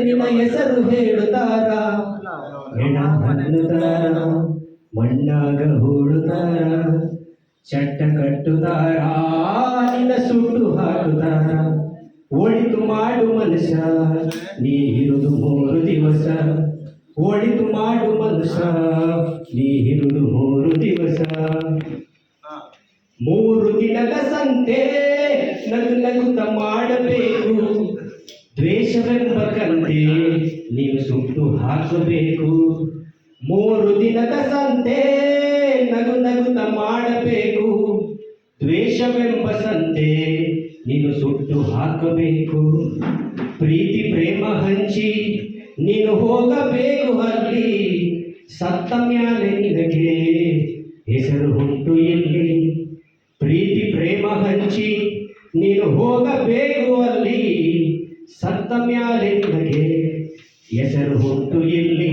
ನಿನ್ನ ಹೆಸರು ಹೇಳುತ್ತಾರ ಹೆಣ ಹಣ್ಣುತ್ತಾರ ಮಣ್ಣಾಗ ಹೂಳುತ್ತಾರ ಚಟ್ಟ ಕಟ್ಟುತ್ತಾರ ನಿನ್ನ ಸುಟ್ಟು ಹಾಕುತ್ತಾರ ಒಳಿತು ಮಾಡು ಮನುಷ್ಯ ನೀ ಇರುವುದು 3 ದಿವಸ ಒಳಿತು ಮಾಡು ಮನುಷ್ಯ ನೀ ಇರುವುದು 3 ದಿವಸ 3 ದಿನದ ಸಂತೆ ನಗು ನಗುತ್ತ ಮಾಡಬೇಕು ದ್ವೇಷವೆಂಬ ಕಂತೆ ನೀವು ಸುಟ್ಟು ಹಾಕಬೇಕು 3 ದಿನದ ಸಂತೆ ನಗು ನಗುತ್ತ ಮಾಡಬೇಕು ದ್ವೇಷವೆಂಬ ಸಂತೆ ನೀನು ಸುಟ್ಟು ಹಾಕಬೇಕು ಪ್ರೀತಿ ಪ್ರೇಮ ಹಂಚಿ ನೀನು ಹೋಗಬೇಕು ಅಲ್ಲಿ ಸತ್ತ ಮ್ಯಾಲೆ ನಿನಗೆ ಹೆಸರು ಹುಟ್ಟು ಎಲ್ಲಿ ಪ್ರೀತಿ ಪ್ರೇಮ ಹಂಚಿ ನೀನು ಹೋಗಬೇಕು ಅಲ್ಲಿ ಸತ್ತ ಮ್ಯಾಲೆ ನಿನಗೆ ಹೆಸರು ಹುಟ್ಟು ಎಲ್ಲಿ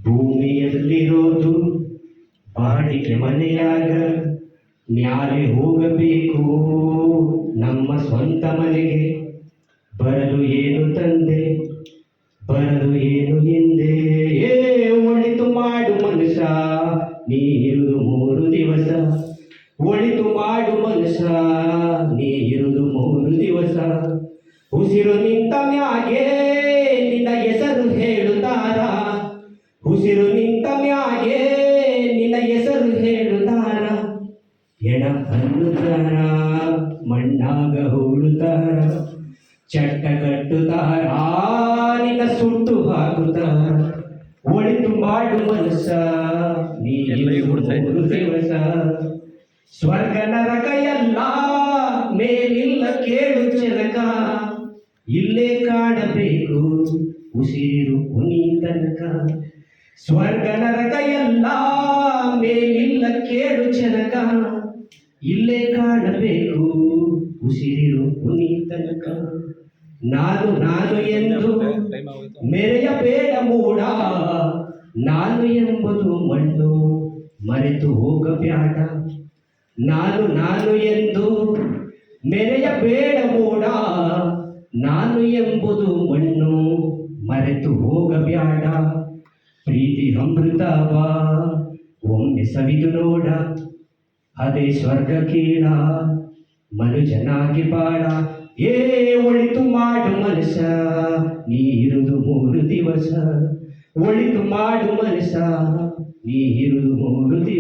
ಭೂಮಿಯಲ್ಲಿರೋದು ಬಾಡಿಗೆ ಮನೆಯಾಗ ಮ್ಯಾಲೆ ಹೋಗಬೇಕು ನಮ್ಮ ಸ್ವಂತ ಮನೆಗೆ ಬರಲು ಏನು ತಂದೆ ಬರಲು ಏನು ಹಿಂದೆ ಒಳಿತು ಮಾಡು ಮನುಷ್ಯ ನೀ ಇರುವುದು 3 ದಿವಸ ಒಳಿತು ಮಾಡು ಮನುಷ್ಯ ನೀ ಇರುವುದು 3 ದಿವಸ ಉಸಿರು ನಿಂತ ಮ್ಯಾಗೆ ನಿನ್ನ ಹೆಸರು ಹೇಳುತ್ತಾರ ಉಸಿರು ನಿಂತ ಮ್ಯಾಗೆ ನಿನ್ನ ಹೆಸರು ಹೇಳುತ್ತಾರ ಎಣ ಹಣ್ಣುತ್ತಾರ ಮಣ್ಣಾಗ ಹೂಳುತ್ತಾರ ಚಟ್ಟ ಕಟ್ಟುತ್ತಾರ ನಿನ್ನ ಸುಟ್ಟು ಹಾಕುತ್ತಾರ ಒಳಿತು ಮಾಡು ಮನುಷ್ಯ ನೀ 3 ದಿವಸ ಸ್ವರ್ಗ ನರಕ ಎಲ್ಲ ಮೇಲಿಲ್ಲ ಕೇಳು ಜನಕ ಇಲ್ಲೇ ಕಾಡಬೇಕು ಉಸಿರು ಕೊನಿ ತನಕ ಸ್ವರ್ಗ ನರಕ ಎಲ್ಲ ಮೇಲಿಲ್ಲ ಕೇಳು ಜನಕ ಇಲ್ಲೇ ಕಾಣಬೇಕು ಉಸಿರು ಕೊನಿ ತನಕ ನಾನು ಎಂದು ಮೆರೆಯಬೇಡ ಮೂಡ ನಾನು ಎಂಬುದು ಮಣ್ಣು ಮರೆತು ಹೋಗಬೇಡ ನಾನು ಎಂದು ಮೆರೆಯಬೇಡ ಮೂಡ ನಾನು ಎಂಬುದು ಮಣ್ಣು ಮರೆತು ಹೋಗಬೇಡ ಪ್ರೀತಿ ಅಮೃತವ ಒಮ್ಮೆ ಸವಿದು ನೋಡ ಅದೇ ಸ್ವರ್ಗ ಕೀಳ ಮನುಜನಾಗಿ ಬಾಳ ಒಳಿತು ಮಾಡು ಮನುಷ್ಯ ನೀ ಇರುವುದು 3 ದಿವಸ ಒಳಿತು ಮಾಡು ಮನುಷ್ಯ ನೀ ಇರುವುದು 3 ದಿವಸ